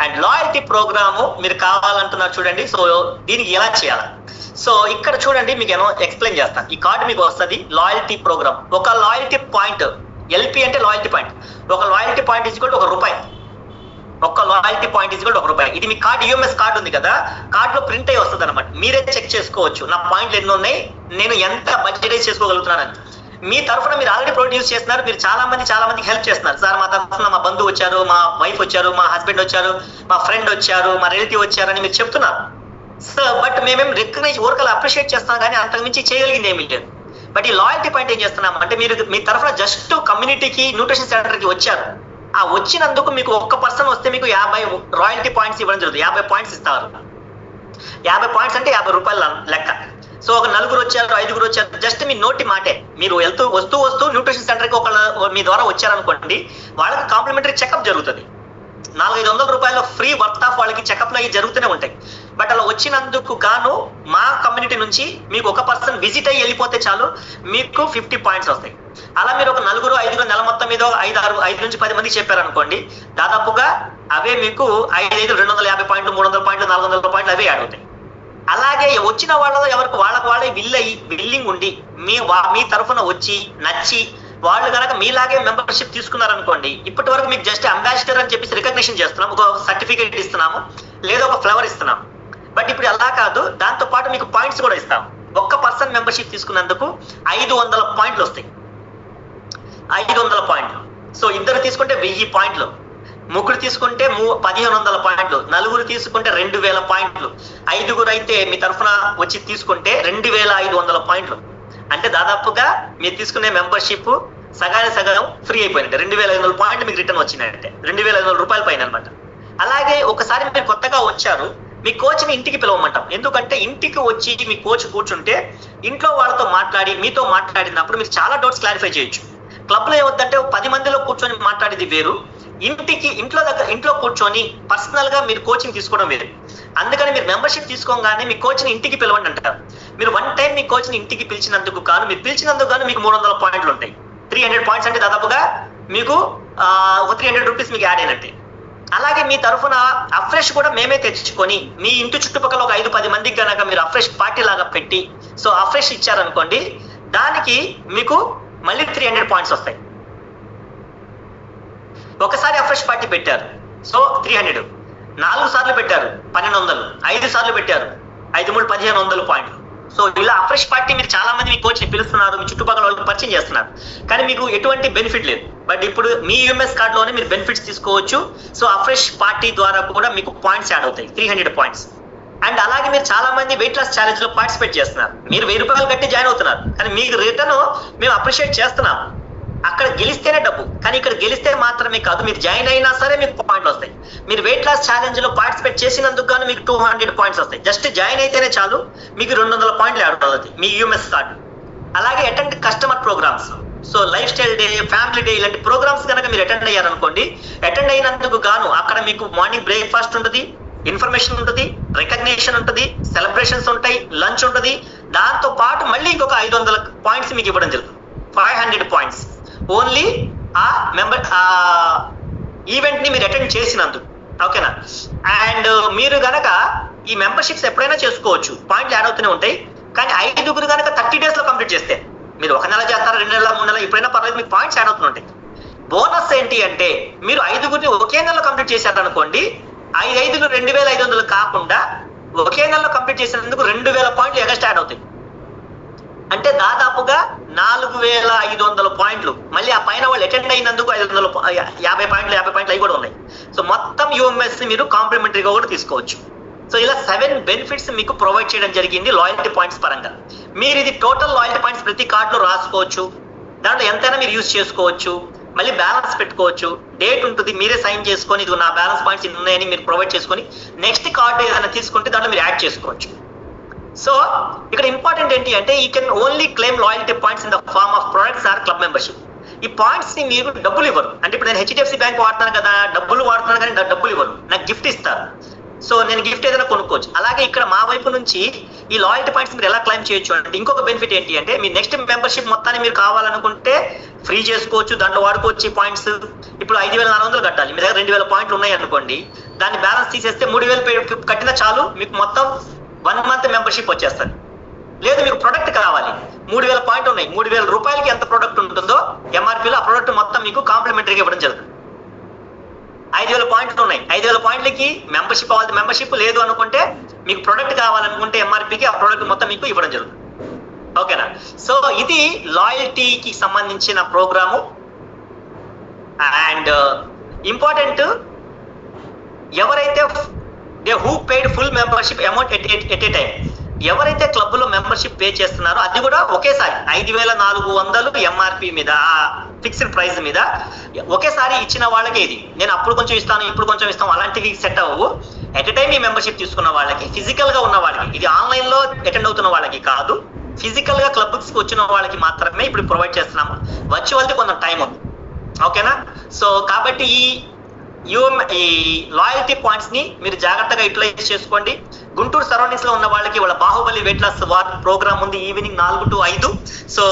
And loyalty programme మీరు కావాలంటున్నారు చూడండి. సో దీనికి ఎలా చేయాలి? సో ఇక్కడ చూడండి, మీకు ఏమో ఎక్స్ప్లెయిన్ చేస్తాను. ఈ కార్డు మీకు వస్తుంది, లాయల్టీ ప్రోగ్రామ్. ఒక లాయల్టీ పాయింట్, ఎల్పి అంటే లాయల్టీ పాయింట్, ఒక loyalty point is equal to ₹1. ఒక్క loyalty point is equal to ₹1. ఇది మీ కార్డు, యూఎంఎస్ కార్డు ఉంది కదా, కార్డులో ప్రింట్ అయ్యి వస్తుంది అనమాట. మీరే చెక్ చేసుకోవచ్చు నా పాయింట్లు ఎన్ని ఉన్నాయి, నేను ఎంత బడ్జెటైజ్ చేసుకోగలుగుతున్నానని. మీ తరఫున మీరు ఆల్రెడీ ప్రొడ్యూస్ చేస్తున్నారు, మీరు చాలా మందికి హెల్ప్ చేస్తున్నారు. సార్ మా తరఫున మా బంధువు వచ్చారు, మా వైఫ్ వచ్చారు, మా హస్బెండ్ వచ్చారు, మా ఫ్రెండ్ వచ్చారు, మా రిలేటివ్ వచ్చారని మీరు చెప్తున్నారు. సో బట్ మేమేం రికగ్నైజ్ ఊరకలు అప్రిషియేట్ చేస్తాం, కానీ అంతకుమించి చేయగలిగింది ఏమీ లేదు. బట్ ఈ లాయల్టీ పాయింట్ ఏం చేస్తున్నాం అంటే, మీరు మీ తరఫున జస్ట్ కమ్యూనిటీకి న్యూట్రిషన్ సెంటర్కి వచ్చారు, ఆ వచ్చినందుకు మీకు ఒక్క పర్సన్ వస్తే మీకు 50 రాయల్టీ పాయింట్స్ ఇవ్వడం జరుగుతుంది. 50 పాయింట్స్ ఇస్తారు. 50 పాయింట్స్ అంటే ₹50 లెక్క. సో ఒక 4 వచ్చారు, 5 వచ్చారు, జస్ట్ మీ నోటి మాటే. మీరు వస్తూ న్యూట్రిషన్ సెంటర్కి ఒకళ్ళు మీ ద్వారా వచ్చారనుకోండి, వాళ్ళకి కాంప్లిమెంటరీ చెకప్ జరుగుతుంది. ₹400-500 ఫ్రీ వర్త్ ఆఫ్ వాళ్ళకి చెకప్లు అవి జరుగుతూనే ఉంటాయి. బట్ అలా వచ్చినందుకు గాను మా కమ్యూనిటీ నుంచి మీకు ఒక పర్సన్ విజిట్ అయ్యి వెళ్ళిపోతే చాలు, మీకు 50 పాయింట్స్ వస్తాయి. అలా మీరు ఒక 4-5 నెల మొత్తం మీద 5 నుంచి 10 మందికి చెప్పారనుకోండి, దాదాపుగా అవే మీకు 5 250 పాయింట్లు, 300 పాయింట్లు, 400 పాయింట్లు అవే యాడ్ అవుతాయి. అలాగే వచ్చిన వాళ్ళలో ఎవరికి వాళ్ళే విల్లింగ్ ఉండి మీ తరఫున వచ్చి నచ్చి వాళ్ళు కనుక మీలాగే మెంబర్షిప్ తీసుకున్నారనుకోండి, ఇప్పటి వరకు మీకు జస్ట్ అంబాసిడర్ అని చెప్పేసి రికగ్నిషన్ చేస్తున్నాం, ఒక సర్టిఫికేట్ ఇస్తున్నాము, లేదా ఒక ఫ్లవర్ ఇస్తున్నాం. బట్ ఇప్పుడు అలా కాదు, దాంతో పాటు మీకు పాయింట్స్ కూడా ఇస్తాం. ఒక్క పర్సన్ మెంబర్షిప్ తీసుకున్నందుకు 500 పాయింట్లు వస్తాయి. 500 పాయింట్లు. సో 2 తీసుకుంటే 1000 పాయింట్లు, 3 తీసుకుంటే 1500 పాయింట్లు, 4 తీసుకుంటే 2000 పాయింట్లు, 5 అయితే మీ తరఫున వచ్చి తీసుకుంటే 2500 పాయింట్లు. అంటే దాదాపుగా మీరు తీసుకునే మెంబర్షిప్ సగం ఫ్రీ అయిపోయినట్టే. 2500 పాయింట్లు మీకు రిటర్న్ వచ్చినట్టే, ₹2500 పైన అనమాట. అలాగే ఒకసారి మీరు కొత్తగా వచ్చారు, మీ కోచ్ని ఇంటికి పిలవమంటాం. ఎందుకంటే ఇంటికి వచ్చి మీ కోచ్ కూర్చుంటే ఇంట్లో వాళ్ళతో మాట్లాడి మీతో మాట్లాడినప్పుడు మీరు చాలా డౌట్స్ క్లారిఫై చేయొచ్చు. క్లబ్లో ఏమవుతుందంటే 10 మందిలో కూర్చొని మాట్లాడేది వేరు, ఇంట్లో కూర్చొని పర్సనల్ గా మీరు కోచింగ్ తీసుకోవడం వేరు. అందుకని మీరు మెంబర్షిప్ తీసుకోగానే మీ కోచ్ని ఇంటికి పిలవండి అంటారు. మీరు వన్ టైం మీ కోచ్ని ఇంటికి పిలిచినందుకు గాను మీకు 300 పాయింట్లు ఉంటాయి. 300 పాయింట్స్ అంటే దాదాపుగా మీకు ₹300 మీకు యాడ్ అయినట్టే. అలాగే మీ తరఫున అఫ్రెష్ కూడా మేమే తెచ్చుకొని మీ ఇంటి చుట్టుపక్కల ఒక 5-10 మందికి కనుక మీరు అఫ్రెష్ పార్టీ లాగా పెట్టి సో అఫ్రెష్ ఇచ్చారనుకోండి, దానికి మీకు మళ్ళీ 300 పాయింట్స్ వస్తాయి. ఒకసారి అఫ్రెష్ పార్టీ పెట్టారు, సో 300. 4 సార్లు పెట్టారు 1200, 5 సార్లు పెట్టారు 5 3 1500 పాయింట్లు. సో ఇలా అఫ్రెష్ పార్టీ మీరు చాలా మంది మీ కోచ్ని పిలుస్తున్నారు, మీ చుట్టుపక్కల వాళ్ళకి పరిచయం చేస్తున్నారు, కానీ మీకు ఎటువంటి బెనిఫిట్ లేదు. బట్ ఇప్పుడు మీ యూఎంఎస్ కార్డులోనే మీరు బెనిఫిట్స్ తీసుకోవచ్చు. సో అఫ్రెష్ పార్టీ ద్వారా కూడా మీకు పాయింట్స్ యాడ్ అవుతాయి, 300 పాయింట్స్. అండ్ అలాగే మీరు చాలా మంది వెయిట్ లాస్ ఛాలెంజ్ లో పార్టిసిపేట్ చేస్తున్నారు. మీరు ₹1000 కట్టి జాయిన్ అవుతున్నారు, కానీ మీకు రిటర్న్ మేము అప్రిషియేట్ చేస్తున్నాము. అక్కడ గెలిస్తేనే డబ్బు, కానీ ఇక్కడ గెలిస్తే మాత్రమే కాదు, మీరు జాయిన్ అయినా సరే మీకు పాయింట్లు వస్తాయి. మీరు వెయిట్ లాస్ ఛాలెంజ్ లో పార్టిసిపేట్ చేసినందుకు గాను మీకు 200 పాయింట్స్ వస్తాయి. జస్ట్ జాయిన్ అయితేనే చాలు, మీకు 200 పాయింట్లు యాడ్ అవుతాయి మీ యూఎంఎస్ కార్డు. అలాగే attend customer programs, so lifestyle day, family day ఇలాంటి ప్రోగ్రామ్స్ కనుక మీరు అటెండ్ అయ్యారనుకోండి, అటెండ్ అయినందుకు గాను అక్కడ మీకు మార్నింగ్ బ్రేక్ఫాస్ట్ ఉంటుంది, ఇన్ఫర్మేషన్ ఉంటుంది, రికగ్నిషన్ ఉంటుంది, సెలబ్రేషన్స్ ఉంటాయి, లంచ్ ఉంటుంది. దాంతో పాటు మళ్ళీ ఇంకొక 500 పాయింట్స్ మీకు ఇవ్వడం జరుగుతుంది. 500 పాయింట్స్ ఓన్లీ ఆ ఈవెంట్ ని మీరు అటెండ్ చేసినందుకు, ఓకేనా? అండ్ మీరు గనక ఈ మెంబర్షిప్స్ ఎప్పుడైనా చేసుకోవచ్చు, పాయింట్లు యాడ్ అవుతూనే ఉంటాయి. కానీ 5 కనుక 30 days లో కంప్లీట్ చేస్తే, మీరు 1 నెల చేస్తారు, 2 నెలల, 3 నెలలు ఎప్పుడైనా పర్లేదు, మీకు పాయింట్స్ యాడ్ అవుతుంటాయి. బోనస్ ఏంటి అంటే, మీరు 5 ఒకే నెలలో కంప్లీట్ చేశారనుకోండి, 5 2500 కాకుండా ఒకే నెలలో కంప్లీట్ చేసినందుకు 2000 పాయింట్లు ఎక్స్ట్రా యాడ్ అవుతాయి. అంటే దాదాపుగా 4500 పాయింట్లు. మళ్ళీ ఆ పైన వాళ్ళు అటెండ్ అయినందుకు 50 పాయింట్లు అవి కూడా ఉన్నాయి. సో మొత్తం యూఎంఎస్ మీరు కాంప్లిమెంటరీగా కూడా తీసుకోవచ్చు. సో ఇలా 7 బెనిఫిట్స్ మీకు ప్రొవైడ్ చేయడం జరిగింది లాయల్టీ పాయింట్స్ పరంగా. మీరు ఇది టోటల్ లాయల్టీ పాయింట్స్ ప్రతి కార్డులో రాసుకోవచ్చు, దాంట్లో ఎంతైనా మీరు యూజ్ చేసుకోవచ్చు, మళ్ళీ బ్యాలెన్స్ పెట్టుకోవచ్చు, డేట్ ఉంటుంది, మీరే సైన్ చేసుకొని ఇది నా బ్యాలెన్స్ పాయింట్స్ ఇన్ని ఉన్నాయని మీరు ప్రొవైడ్ చేసుకొని నెక్స్ట్ కార్డు ఏదైనా తీసుకుంటే దాంట్లో మీరు యాడ్ చేసుకోవచ్చు. సో ఇక్కడ ఇంపార్టెంట్ ఏంటి అంటే, you can only claim loyalty points in the form of products or club membership. ఈ పాయింట్స్ ని మీరు డబ్బులు ఇవ్వరు. అంటే ఇప్పుడు నేను హెచ్డిఎఫ్సి బ్యాంక్ వాడుతున్నాను కదా, డబ్బులు వాడుతున్నాను కానీ డబ్బులు ఇవ్వరు, నాకు గిఫ్ట్ ఇస్తారు. సో నేను గిఫ్ట్ ఏదైనా కొనుక్కోవచ్చు. అలాగే ఇక్కడ మా వైపు నుంచి ఈ లాయల్టీ పాయింట్స్ మీరు ఎలా క్లెయిమ్ చేయొచ్చు అంటే, ఇంకొక బెనిఫిట్ ఏంటి అంటే, మీ నెక్స్ట్ మెంబర్షిప్ మొత్తాన్ని మీరు కావాలనుకుంటే ఫ్రీ చేసుకోవచ్చు, దాంట్లో వాడుకోవచ్చు ఈ పాయింట్స్. ఇప్పుడు 5400 కట్టాలి, మీ దగ్గర 2000 పాయింట్లు ఉన్నాయి అనుకోండి, దాన్ని బ్యాలెన్స్ తీసేస్తే 3,000 కట్టినా చాలు, మీకు మొత్తం 1 month మెంబర్షిప్ వచ్చేస్తుంది. లేదు మీకు ప్రొడక్ట్ కావాలి, 3,000 పాయింట్ ఉన్నాయి, 3,000 రూపాయలకి ఎంత ప్రొడక్ట్ ఉంటుందో ఎంఆర్పీలో ఆ ప్రొడక్ట్ మొత్తం మీకు కాంప్లిమెంటరీగా ఇవ్వడం జరుగుతుంది. 5,000 పాయింట్లు ఉన్నాయి, 5,000 పాయింట్లకి మెంబర్షిప్ అవ్వాలి, మెంబర్షిప్ లేదు అనుకుంటే మీకు ప్రొడక్ట్ కావాలనుకుంటే ఎంఆర్పీకి ఆ ప్రొడక్ట్ మొత్తం మీకు ఇవ్వడం జరుగుతుంది. ఓకేనా? సో ఇది లాయల్టీకి సంబంధించిన ప్రోగ్రాము. అండ్ ఇంపార్టెంట్, ఎవరైతే who paid full membership amount at a time, ఎవరైతే క్లబ్ లో మెంబర్షిప్ పే చేస్తున్నారో అది కూడా ఒకేసారి 5,400 ఎంఆర్పి మీద, ఫిక్స్డ్ ప్రైస్ మీద ఒకేసారి ఇచ్చిన వాళ్ళకి ఇది. నేను అప్పుడు కొంచెం ఇస్తాను, ఇప్పుడు కొంచెం ఇస్తాను, అలాంటివి సెట్ అవ్వవు. ఎట్ ఎ టైం ఈ మెంబర్షిప్ తీసుకున్న వాళ్ళకి, ఫిజికల్ గా ఉన్న వాళ్ళకి, ఇది ఆన్లైన్ లో అటెండ్ అవుతున్న వాళ్ళకి కాదు, ఫిజికల్ గా క్లబ్స్ కి వచ్చిన వాళ్ళకి మాత్రమే ఇప్పుడు ప్రొవైడ్ చేస్తున్నాము. వర్చువల్ది కొంచెం టైం ఉంది. ఓకేనా? సో కాబట్టి ఈ లాయల్టీ పాయింట్స్ ని మీరు జాగ్రత్తగా యూటిలైజ్ చేసుకోండి. గుంటూరు సరౌండింగ్స్ లో ఉన్న వాళ్ళకి వాళ్ళ బాహుబలి వెయిట్ లాస్ ప్రోగ్రామ్ ఉంది ఈవినింగ్ 4 to 5. సో